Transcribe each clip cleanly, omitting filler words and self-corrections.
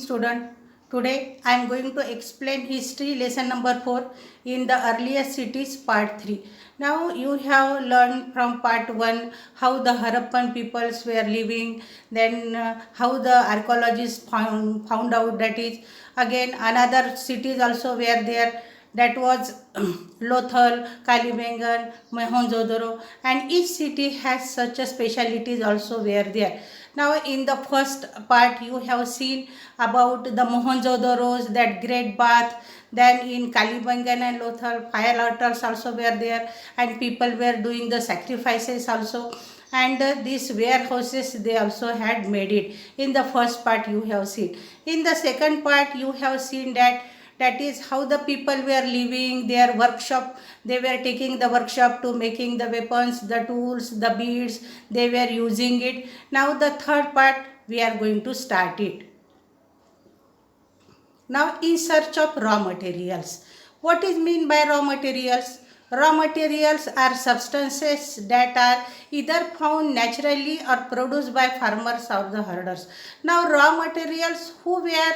Student, today I am going to explain history lesson number 4 in the earliest cities part 3. Now you have learned from part 1 how the Harappan peoples were living, then how the archaeologists found out that is again another cities also were there, that was Lothal, Kalibangan, Mohenjo-daro, and each city has such a specialities also were there. Now in the first part you have seen about the Mohenjo-daros, that great bath. Then in Kalibangan and Lothal, fire altars also were there, and people were doing the sacrifices also. And these warehouses they also had made it. In the first part you have seen. In the second part you have seen that is how the people were living their workshop. They were taking the workshop to making the weapons, the tools, the beads, they were using it. Now the third part we are going to start it. Now, in search of raw materials. What is mean by raw materials? Raw materials are substances that are either found naturally or produced by farmers or the herders. Now, raw materials who were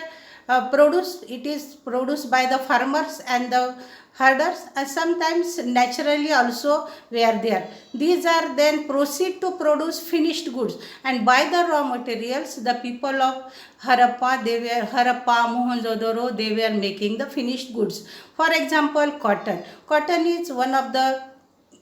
produced, it is produced by the farmers and the herders, and sometimes naturally also were there. These are then proceed to produce finished goods, and by the raw materials the people of Harappa, Mohenjo-daro, they were making the finished goods. For example, cotton. Cotton is one of the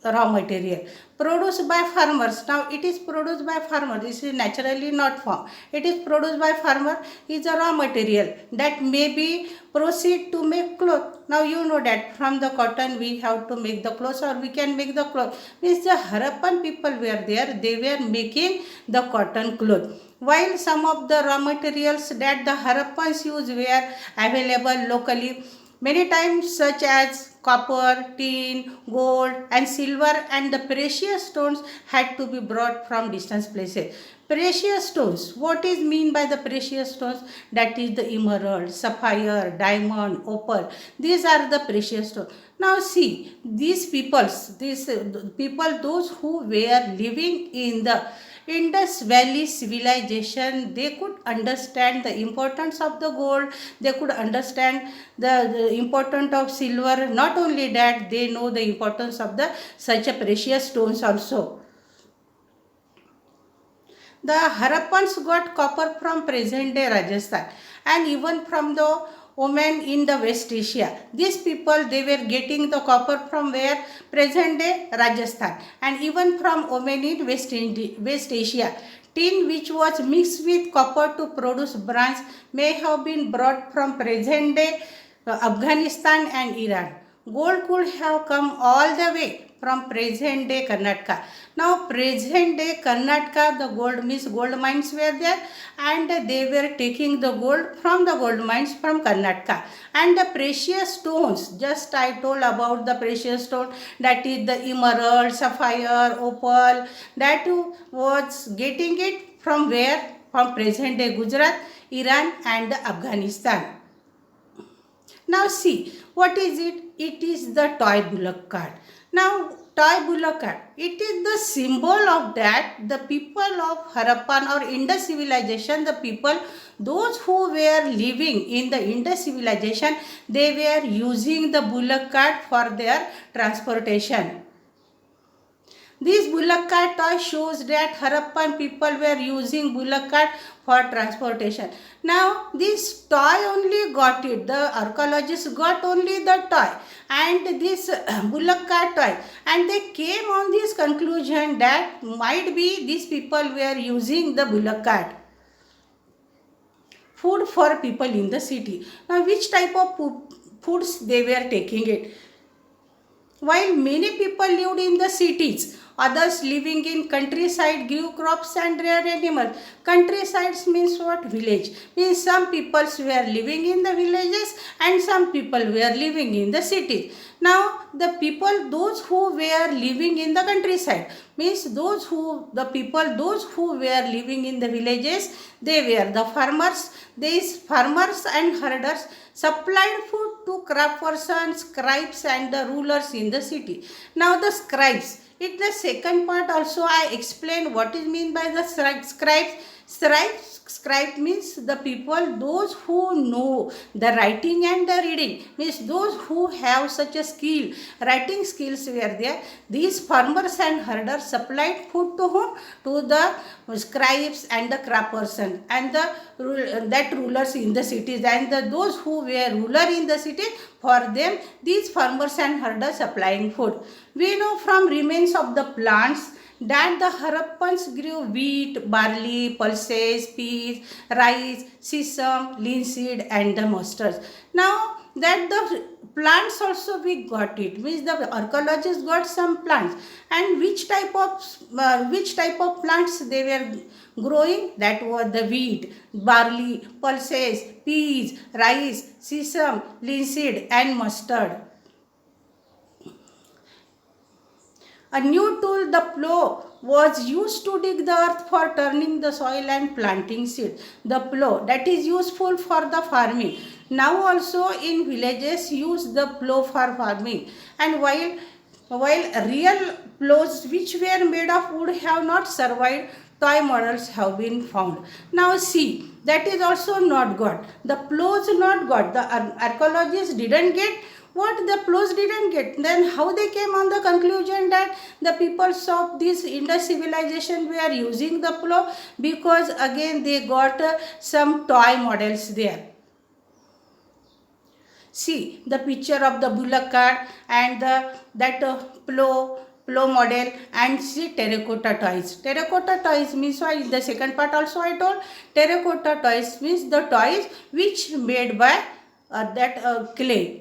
raw material produced by farmers. Now it is produced by farmer, this is naturally not formed, it is produced by farmer, is a raw material that may be proceed to make cloth. Now you know that from the cotton we have to make the clothes, or we can make the cloth. Means the Harappan people were there, they were making the cotton cloth, while some of the raw materials that the Harappans use were available locally many times, such as copper, tin, gold, and silver, and the precious stones had to be brought from distant places. Precious stones, what is mean by the precious stones? That is the emerald, sapphire, diamond, opal. These are the precious stones. Now see, these people, those who were living in the Indus Valley civilization, they could understand the importance of the gold, they could understand the importance of silver. Not only that, they know the importance of the such a precious stones also. The Harappans got copper from present day Rajasthan, and even from the Oman in the West Asia. These people, they were getting the copper from where? Present day Rajasthan, and even from Oman in West Asia. Tin which was mixed with copper to produce bronze may have been brought from present day Afghanistan and Iran. Gold could have come all the way from present day Karnataka. Now present day Karnataka, the gold means gold mines were there, and they were taking the gold from the gold mines from Karnataka. And the precious stones, just I told about the precious stone, that is the emerald, sapphire, opal, that was getting it from where? From present day Gujarat, Iran and Afghanistan. Now see, what is it? It is the toy bullock cart. Now, toy bullock cart, it is the symbol of that the people of Harappan or Indus civilization, the people, those who were living in the Indus civilization, they were using the bullock cart for their transportation. This bullock cart toy shows that Harappan people were using bullock cart for transportation. Now, this toy only got it. The archaeologists got only the toy and this bullock cart toy, and they came on this conclusion that might be these people were using the bullock cart. Food for people in the city. Now, which type of foods they were taking it? While many people lived in the cities, others living in countryside grew crops and reared animals. Countrysides means what? Village. Means some people were living in the villages and some people were living in the cities. Now the people, those who were living in the countryside, means those who were living in the villages, they were the farmers. These farmers and herders supplied food to craft persons, scribes and the rulers in the city. Now the scribes, in the second part also I explain what is mean by the scribes. Scribe means the people, those who know the writing and the reading, means those who have such a skill, writing skills were there. These farmers and herders supplied food to whom? To the scribes and the craft person and the that rulers in the cities, and those who were ruler in the city, for them these farmers and herders supplying food. We know from remains of the plants that the Harappans grew wheat, barley, pulses, peas, rice, sesame, linseed, and the mustards. Now that the plants also we got it, means the archaeologists got some plants, and which type of plants they were growing, that was the wheat, barley, pulses, peas, rice, sesame, linseed, and mustard. A new tool, the plow, was used to dig the earth for turning the soil and planting seed. The plow that is useful for the farming. Now also in villages use the plow for farming. And while real plows which were made of wood have not survived, toy models have been found. Now see, that is also not got. The plows not got. The archaeologists didn't get what the plows didn't get. Then how they came on the conclusion that the peoples of this Indus civilization were using the plow? Because again they got some toy models there. See the picture of the bullock cart and plow model, and see terracotta toys. Terracotta toys means, why the second part also I told, terracotta toys means the toys which made by that clay.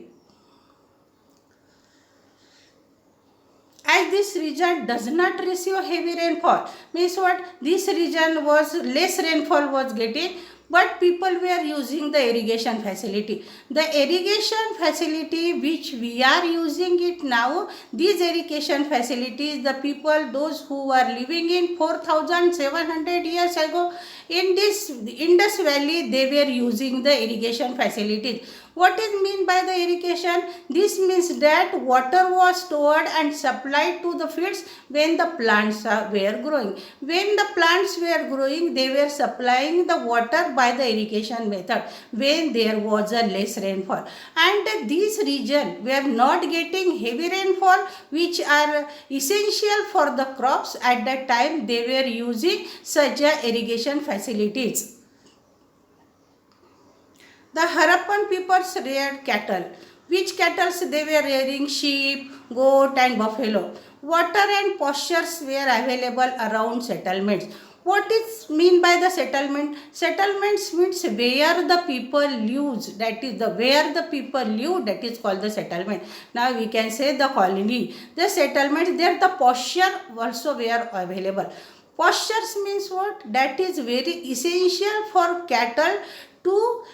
As this region does not receive heavy rainfall, means what, this region was less rainfall was getting, but people were using the irrigation facility. The irrigation facility which we are using it now, these irrigation facilities, the people, those who were living in 4700 years ago in this Indus Valley, they were using the irrigation facilities. What is mean by the irrigation? This means that water was stored and supplied to the fields when the plants were growing. When the plants were growing, they were supplying the water by the irrigation method when there was a less rainfall. And these regions were not getting heavy rainfall, which are essential for the crops. At that time, they were using such irrigation facilities. The Harappan peoples reared cattle. Which cattle they were rearing? Sheep, goat, and buffalo. Water and pastures were available around settlements. What is mean by the settlement? Settlements means where the people live. That is the where the people live. That is called the settlement. Now we can say the colony. The settlement there, the pasture also were available. Pastures means what? That is very essential for cattle to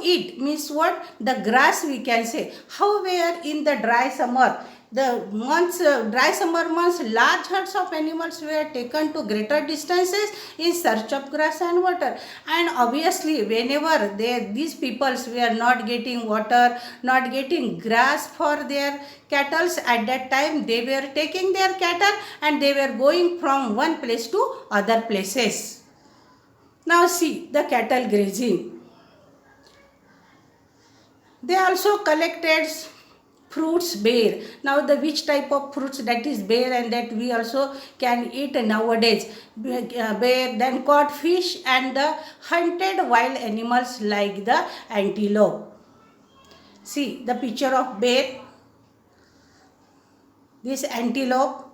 eat, means what, the grass we can say. However, in the dry summer dry summer months, large herds of animals were taken to greater distances in search of grass and water. And obviously whenever these peoples were not getting water, not getting grass for their cattle, at that time they were taking their cattle and they were going from one place to other places. Now see the cattle grazing. They also collected fruits bare. Now the which type of fruits that is bare and that we also can eat nowadays. Bear, then caught fish and the hunted wild animals like the antelope. See the picture of bear. This antelope.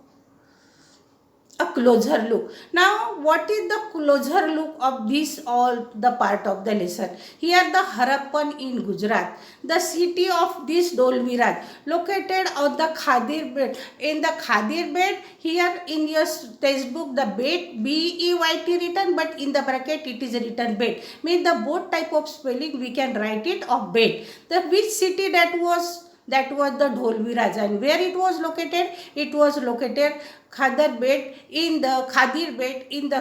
A closer look. Now, what is the closer look of this all the part of the lesson? Here the Harappan in Gujarat, the city of this Dholviraj, located on the Khadir bed. In the Khadir bed, here in your textbook the bed B-E-Y-T written, but in the bracket it is written bed. Means the both type of spelling we can write it of bed. The which city that was the Dholviraj, and where it was located? It was located Khadir Bed in the in the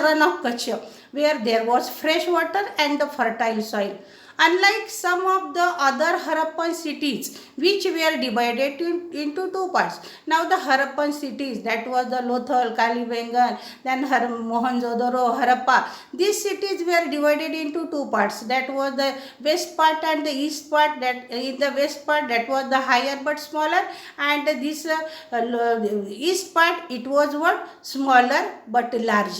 run of Kutch, where there was fresh water and the fertile soil. Unlike some of the other Harappan cities, which were divided into two parts. Now the Harappan cities, that was the Lothal, Kalibangan, then Mohenjo-daro, Harappa. These cities were divided into two parts. That was the west part and the east part. That in the west part, that was the higher but smaller, and this east part, it was what, smaller but large.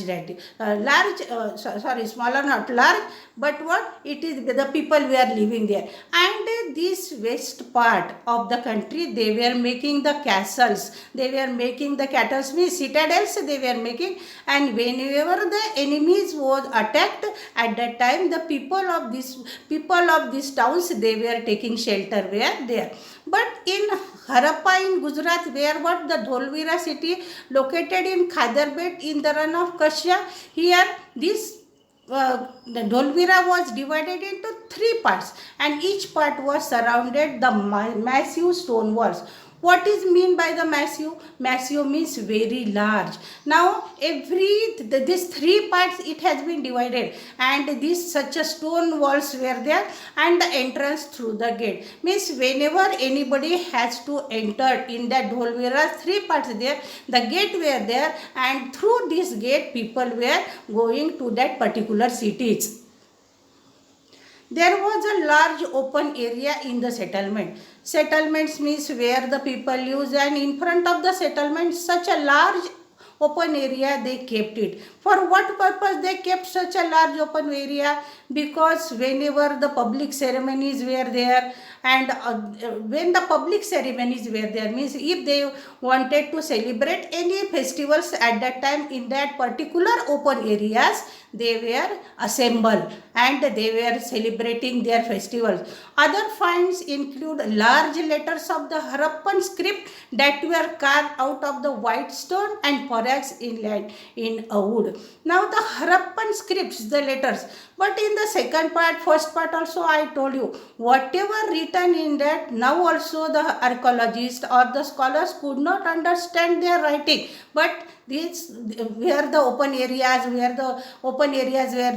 Smaller, not large, but what it is, the people were living there. And this west part of the country, they were making the castles, they were making the castles, means citadels they were making. And whenever the enemies was attacked, at that time the people of these towns, they were taking shelter were there. But in Harappa in Gujarat, where what, the Dholvira city located in Khadir in the run of Kashya, here this the Dholvira was divided into three parts, and each part was surrounded the massive stone walls. What is mean by the massive? Massive means very large. Now these three parts, it has been divided, and these such a stone walls were there, and the entrance through the gate, means whenever anybody has to enter in that Dholvira, three parts there, the gate were there, and through this gate people were going to that particular cities. There was a large open area in the settlement. Settlements means where the people use, and in front of the settlement, such a large open area they kept it. For what purpose they kept such a large open area? Because whenever the public ceremonies were there, and when the public ceremonies were there, means if they wanted to celebrate any festivals at that time in that particular open areas, they were assembled and they were celebrating their festivals. Other finds include large letters of the Harappan script that were carved out of the white stone and perhaps inlaid in a wood. Now the Harappan scripts, the letters, but in the second part, first part also I told you, whatever written in that, now also the archaeologists or the scholars could not understand their writing, but these where the open areas where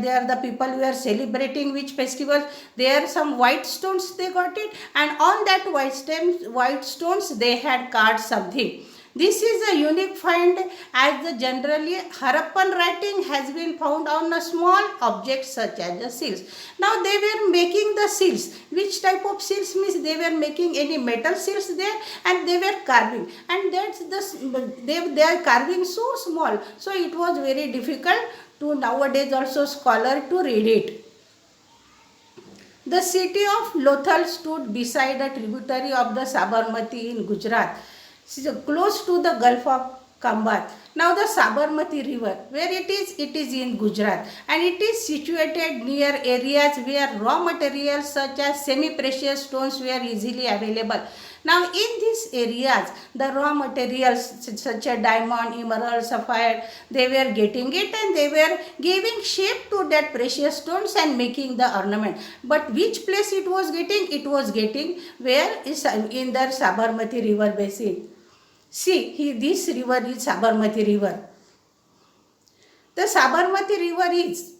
there the people were celebrating which festivals, there some white stones they got it, and on that white stones they had carved something. This is a unique find, as the generally Harappan writing has been found on a small objects such as the seals. Now they were making the seals. Which type of seals? Means they were making any metal seals there, and they were carving, and that's they are carving so small, so it was very difficult to nowadays also scholar to read it. The city of Lothal stood beside a tributary of the Sabarmati in Gujarat, close to the Gulf of Khambat. Now the Sabarmati river, where it is in Gujarat, and it is situated near areas where raw materials such as semi-precious stones were easily available. Now in these areas, the raw materials such as diamond, emerald, sapphire, they were getting it, and they were giving shape to that precious stones and making the ornament. But which place it was getting? It was getting where is in the Sabarmati river basin. See, this river is Sabarmati river. The Sabarmati river is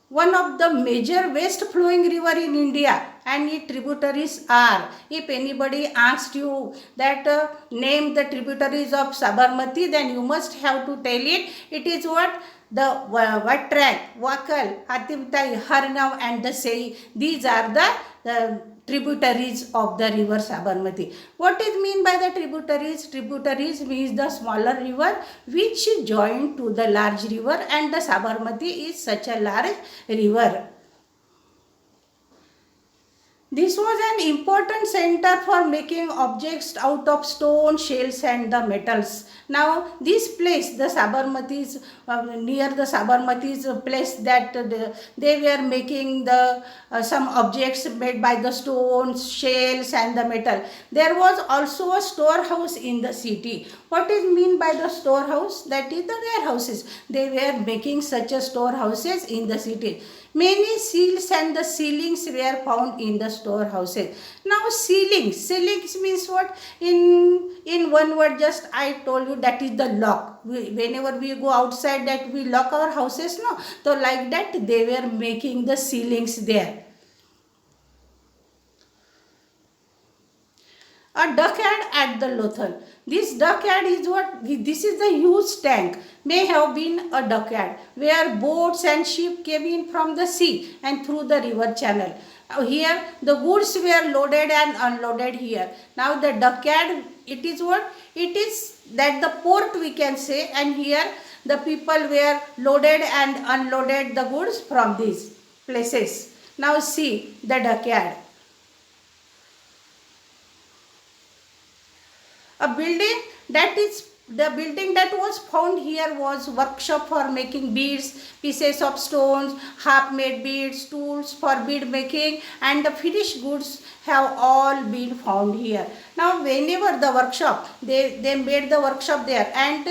one of the major west flowing river in India, and its tributaries are, if anybody asked you that name the tributaries of Sabarmati, then you must have to tell it. It is what? The Vatrak, Wakal, Hatimtai, Harnav and the Sei. These are the tributaries of the river Sabarmati. What is mean by the tributaries? Tributaries means the smaller river which join to the large river, and the Sabarmati is such a large river. This was an important center for making objects out of stone, shells and the metals. Now this place, the Sabarmati's, near the Sabarmati's place that they were making the some objects made by the stones, shells and the metal. There was also a storehouse in the city. What is mean by the storehouse? That is the warehouses. They were making such a storehouses in the city. Many seals and the ceilings were found in the storehouses. Now ceilings means what? In one word, just I told you, that is the lock. Whenever we go outside, that we lock our houses, no? So like that, they were making the ceilings there. A duckhead at the Lothal. This duckhead is what? This is the huge tank. May have been a duckhead where boats and ship came in from the sea and through the river channel. Here the goods were loaded and unloaded here. Now the duckhead, it is what? It is that the port, we can say, and here the people were loaded and unloaded the goods from these places. Now see the duckhead. A building that is the building that was found here was workshop for making beads, pieces of stones, half-made beads, tools for bead making, and the finished goods have all been found here. Now whenever the workshop, they made the workshop there, and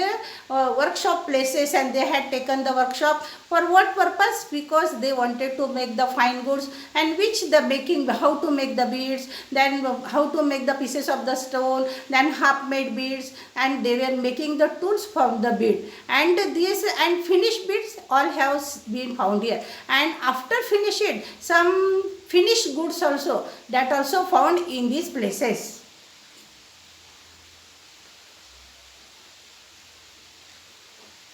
workshop places, and they had taken the workshop for what purpose? Because they wanted to make the fine goods, and which the making, how to make the beads, then how to make the pieces of the stone, then half-made beads, and they were making the tools from the bead, and these and finished beads all have been found here. And after finishing, some finished goods also, that also found in these places.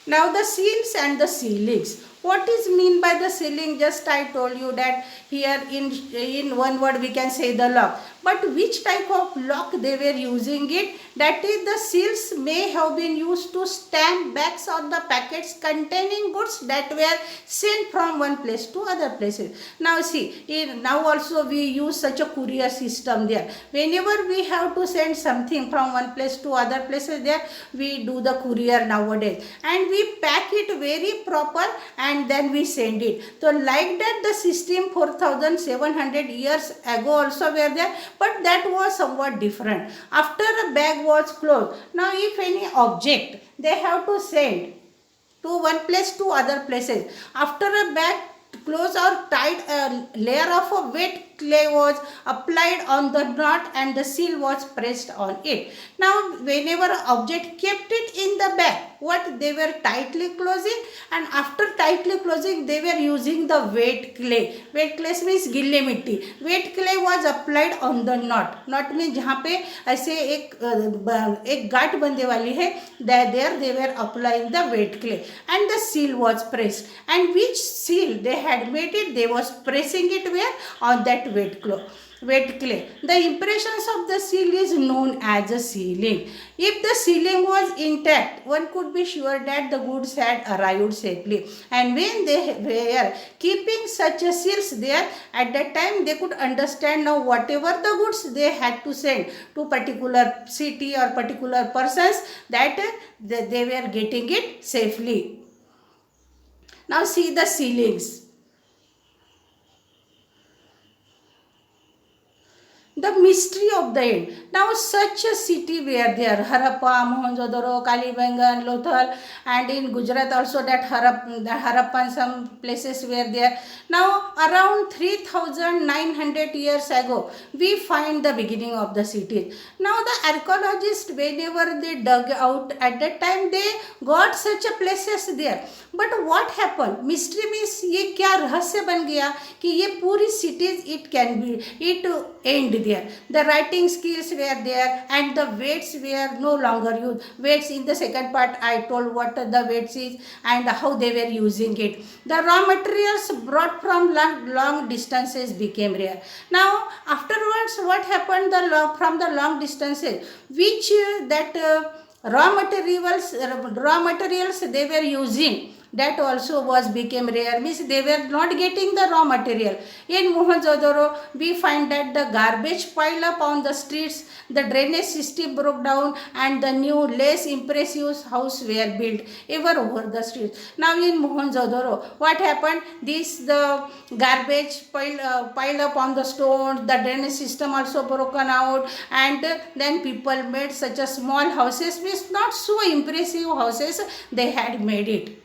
Now the seals and the ceilings. What is mean by the ceiling? Just I told you that here in one word we can say the lock. But which type of lock they were using it? That is, the seals may have been used to stamp bags on the packets containing goods that were sent from one place to other places. Now see, now also we use such a courier system there. Whenever we have to send something from one place to other places, there we do the courier nowadays, and we pack it very proper, and then we send it. So like that, the system 4700 years ago also were there, but that was somewhat different. After a bag was closed, now if any object they have to send to one place to other places, after a bag closed or tied, a layer of a wet clay was applied on the knot and the seal was pressed on it. Now whenever object kept it in the bag, what they were tightly closing, and after tightly closing they were using the wet clay. Wet clay means गिल्ले मिट्टी. Wet clay was applied on the knot. Knot means जहाँ पे ऐसे एक गांठ बनने वाली है, there they were applying the wet clay, and the seal was pressed. And which seal they had made it, they was pressing it where? On that wet clay. The impressions of the seal is known as a sealing. If the sealing was intact, one could be sure that the goods had arrived safely. And when they were keeping such a seals there, at that time they could understand now whatever the goods they had to send to particular city or particular persons, that they were getting it safely. Now see the sealings. The mystery of the end. Now such a city were there, Harappa, Mohenjo-daro, Kalibangan, Lothal, and in Gujarat also that Harappan some places were there. Now around 3900 years ago, we find the beginning of the city. Now the archaeologists, whenever they dug out, at that time they got such a places there. But what happened? Mystery means ये क्या रहस्य बन गया कि ये पूरी cities it end there. The writing skills were there, and the weights were no longer used. Weights in the second part I told what the weights is and how they were using it. The raw materials brought from long distances became rare. Now afterwards what happened? From the long distances, which raw materials they were using that also was became rare, means they were not getting the raw material. In Mohenjo-daro, we find that the garbage pile up on the streets, the drainage system broke down, and the new, less impressive house were built ever over the streets. Now in Mohenjo-daro, what happened? The garbage piled up on the stones, the drainage system also broken out, and then people made such a small houses, means not so impressive houses they had made it.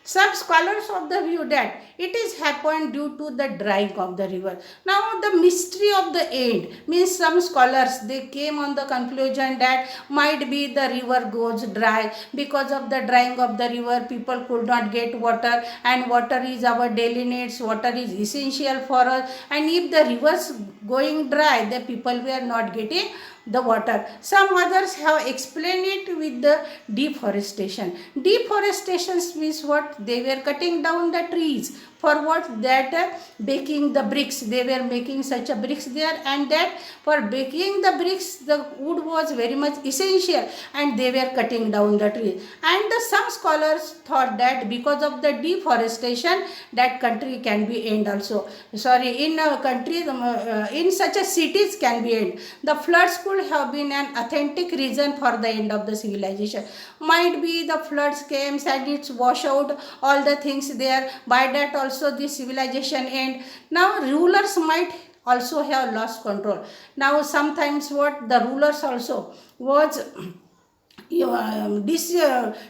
Some scholars of the view that it is happened due to the drying of the river. Now the mystery of the end, means some scholars they came on the conclusion that might be the river goes dry, because of the drying of the river people could not get water, and water is our daily needs, water is essential for us, and if the rivers going dry, the people were not getting the water. Some others have explained it with the deforestation. Deforestation means what? They were cutting down the trees. For what? That baking the bricks. They were making such a bricks there, and that for baking the bricks, the wood was very much essential, and they were cutting down the trees. And some scholars thought that because of the deforestation, that country can be end also. Sorry, in a country, in such a cities can be end. The floods could have been an authentic reason for the end of the civilization. Might be the floods came and it's wash out all the things there. By that also the civilization end. Now rulers might also have lost control. Now sometimes what the rulers also was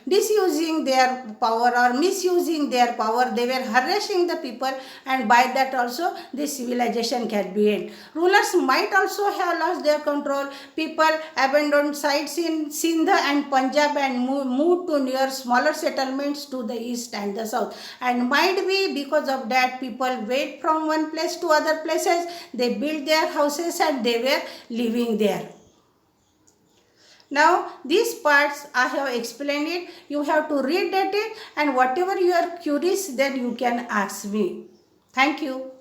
disusing their power or misusing their power. They were harassing the people, and by that also the civilization can be end. Rulers might also have lost their control. People abandoned sites in Sindh and Punjab and moved to near smaller settlements to the east and the south, and might be because of that people went from one place to other places. They built their houses and they were living there. Now these parts I have explained it. You have to read it, and whatever you are curious, then you can ask me. Thank you.